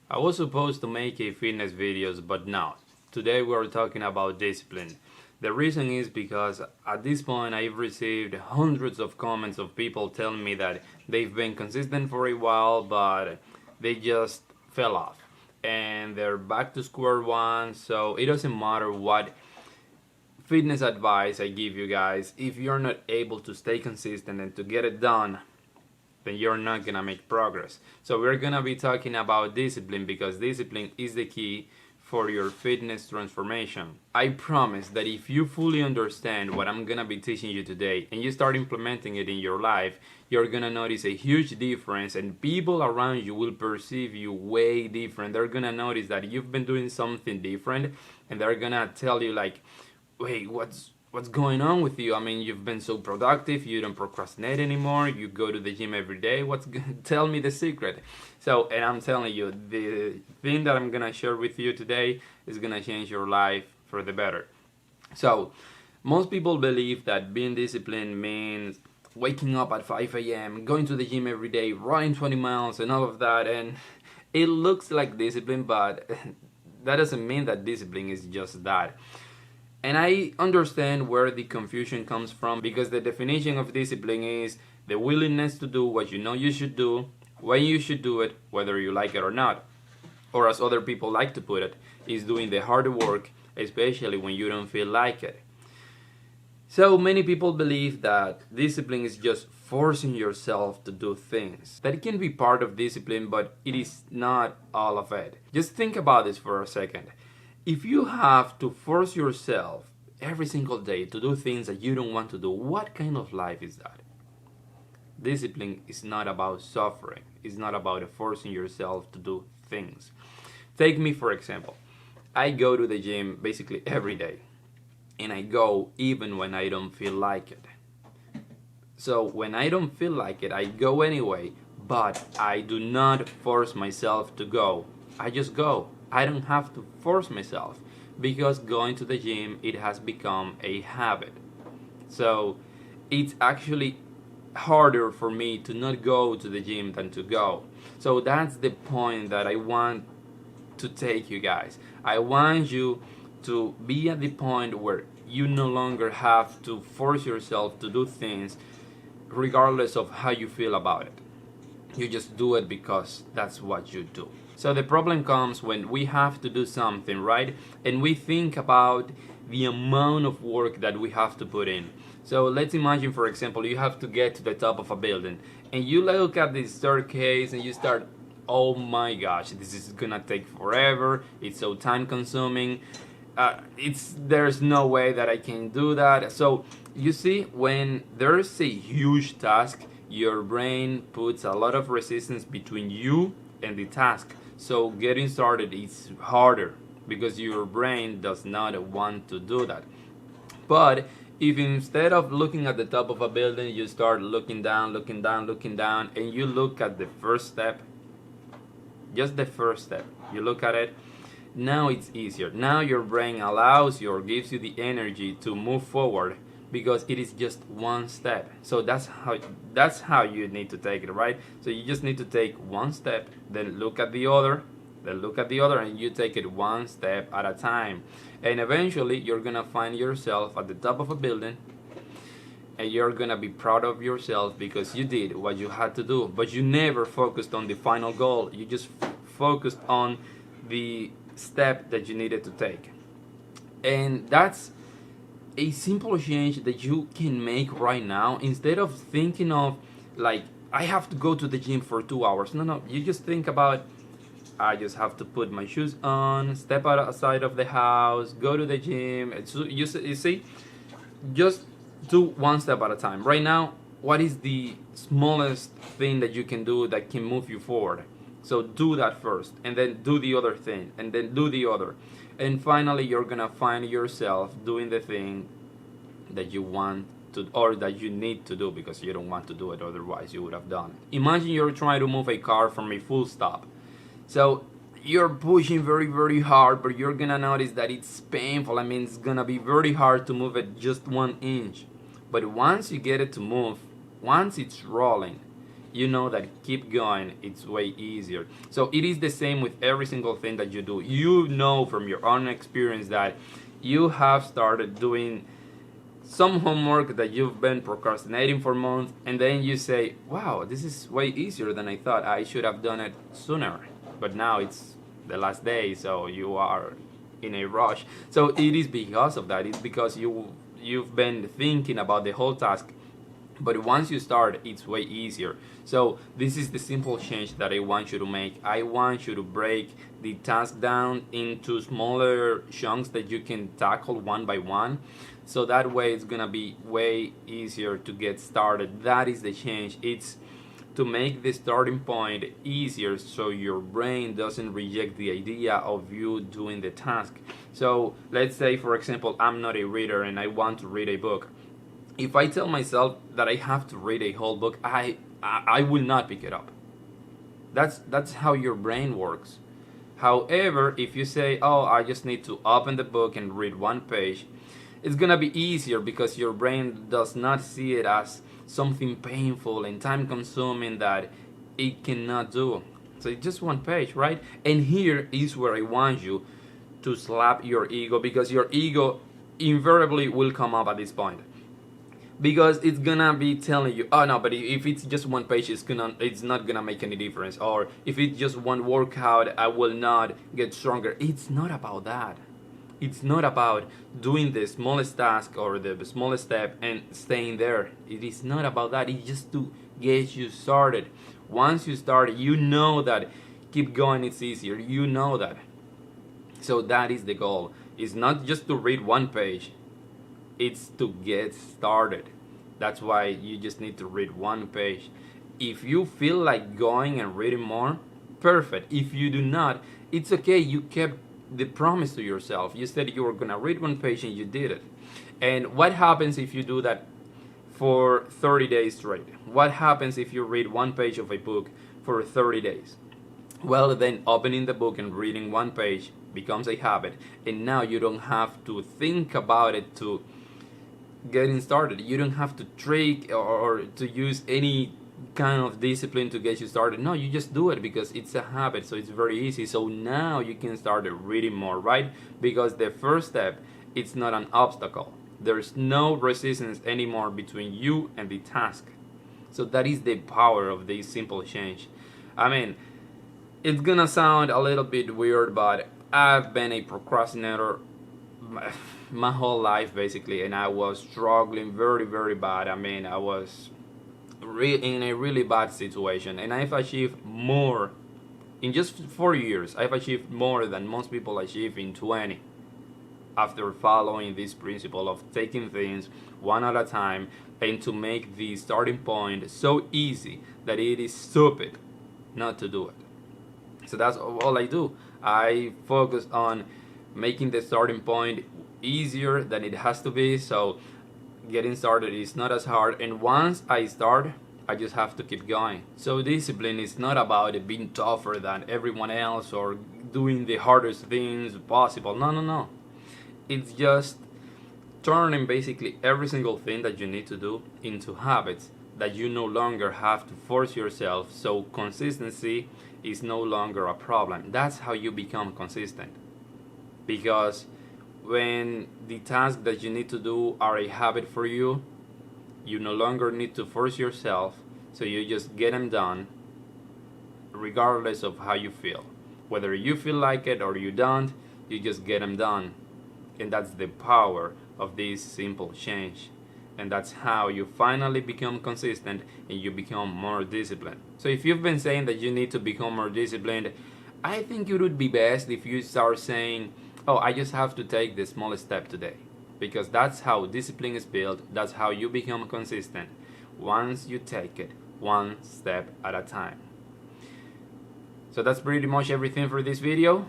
I was supposed to make a fitness videos, but no. Today we are talking about discipline. The reason is because at this point I've received hundreds of comments of people telling me that they've been consistent for a while, but they just fell off and they're back to square one. So it doesn't matter what fitness advice I give you guys, if you're not able to stay consistent and to get it done, then you're not gonna make progress. So we're gonna be talking about discipline because discipline is the key for your fitness transformation. I promise that if you fully understand what I'm gonna be teaching you today and you start implementing it in your life, you're gonna notice a huge difference and people around you will perceive you way different. They're gonna notice that you've been doing something different and they're gonna tell you like, wait, what's going on with you? I mean, you've been so productive, you don't procrastinate anymore, you go to the gym every day. Tell me the secret. So, and I'm telling you, the thing that I'm gonna share with you today is gonna change your life for the better. So, most people believe that being disciplined means waking up at 5 a.m., going to the gym every day, running 20 miles, and all of that. And it looks like discipline, but that doesn't mean that discipline is just that. And I understand where the confusion comes from because the definition of discipline is the willingness to do what you know you should do, when you should do it, whether you like it or not. Or as other people like to put it, is doing the hard work, especially when you don't feel like it. So many people believe that discipline is just forcing yourself to do things. That it can be part of discipline, but it is not all of it. Just think about this for a second. If you have to force yourself every single day to do things that you don't want to do, what kind of life is that? Discipline is not about suffering. It's not about forcing yourself to do things. Take me for example. I go to the gym basically every day. And I go even when I don't feel like it. So when I don't feel like it, I go anyway. But I do not force myself to go. I just go. I don't have to force myself because going to the gym, it has become a habit. So it's actually harder for me to not go to the gym than to go. So that's the point that I want to take you guys. I want you to be at the point where you no longer have to force yourself to do things regardless of how you feel about it. You just do it because that's what you do. So the problem comes when we have to do something, right? And we think about the amount of work that we have to put in. So let's imagine, for example, you have to get to the top of a building and you look at the staircase and you start, oh my gosh, this is gonna take forever. It's so time consuming. There's no way that I can do that. So you see, when there's a huge task, your brain puts a lot of resistance between you and the task. So getting started is harder because your brain does not want to do that. But if instead of looking at the top of a building, you start looking down, looking down, looking down, and you look at the first step, just the first step, you look at it, now it's easier. Now your brain allows you or gives you the energy to move forward because it is just one step. So that's how you need to take it, right? So you just need to take one step, then look at the other, then look at the other, and you take it one step at a time. And eventually you're gonna find yourself at the top of a building and you're gonna be proud of yourself because you did what you had to do, but you never focused on the final goal. You just focused on the step that you needed to take. And that's a simple change that you can make right now. Instead of thinking of like, I have to go to the gym for 2 hours. No, you just think about, I just have to put my shoes on, step outside of the house, go to the gym. So you see, just do one step at a time. Right now, what is the smallest thing that you can do that can move you forward? So do that first, and then do the other thing, and then do the other. And finally, you're gonna find yourself doing the thing that you want to, or that you need to do because you don't want to do it, otherwise you would have done it. Imagine you're trying to move a car from a full stop. So you're pushing very, very hard, but you're gonna notice that it's painful. I mean, it's gonna be very hard to move it just 1 inch. But once you get it to move, once it's rolling, you know that keep going, it's way easier. So it is the same with every single thing that you do. You know from your own experience that you have started doing some homework that you've been procrastinating for months, and then you say, wow, this is way easier than I thought. I should have done it sooner. But now it's the last day, so you are in a rush. So it is because of that. It's because you've been thinking about the whole task. But once you start, it's way easier. So this is the simple change that I want you to make. I want you to break the task down into smaller chunks that you can tackle one by one. So that way it's gonna be way easier to get started. That is the change. It's to make the starting point easier so your brain doesn't reject the idea of you doing the task. So let's say, for example, I'm not a reader and I want to read a book. If I tell myself that I have to read a whole book, I will not pick it up. That's how your brain works. However, if you say, oh, I just need to open the book and read one page, it's gonna be easier because your brain does not see it as something painful and time consuming that it cannot do. So it's just one page, right? And here is where I want you to slap your ego, because your ego invariably will come up at this point. Because it's gonna be telling you, oh no, but if it's just one page, it's not gonna make any difference. Or if it's just one workout, I will not get stronger. It's not about that. It's not about doing the smallest task or the smallest step and staying there. It is not about that. It's just to get you started. Once you start, you know that keep going, it's easier. You know that. So that is the goal. It's not just to read one page. It's to get started. That's why you just need to read one page. If you feel like going and reading more, perfect. If you do not, it's okay. You kept the promise to yourself. You said you were gonna read one page and you did it. And what happens if you do that for 30 days straight? What happens if you read one page of a book for 30 days? Well, then opening the book and reading one page becomes a habit, and now you don't have to think about it to getting started. You don't have to trick or to use any kind of discipline to get you started. No, you just do it because it's a habit, so it's very easy. So now you can start reading more, right? Because the first step, it's not an obstacle. There's no resistance anymore between you and the task. So that is the power of this simple change. I mean, it's gonna sound a little bit weird, but I've been a procrastinator my whole life basically, and I was struggling very bad. I mean, I was in a really bad situation, and I've achieved more in just 4 years. I've achieved more than most people achieve in 20 after following this principle of taking things one at a time and to make the starting point so easy that it is stupid not to do it. So that's all I do. I focus on making the starting point easier than it has to be, so getting started is not as hard, and once I start, I just have to keep going. So discipline is not about it being tougher than everyone else or doing the hardest things possible. No. It's just turning basically every single thing that you need to do into habits that you no longer have to force yourself, so consistency is no longer a problem. That's how you become consistent. Because when the tasks that you need to do are a habit for you, you no longer need to force yourself, so you just get them done regardless of how you feel. Whether you feel like it or you don't, you just get them done. And that's the power of this simple change. And that's how you finally become consistent and you become more disciplined. So if you've been saying that you need to become more disciplined, I think it would be best if you start saying, oh, I just have to take the smallest step today. Because that's how discipline is built. That's how you become consistent. Once you take it, one step at a time. So that's pretty much everything for this video.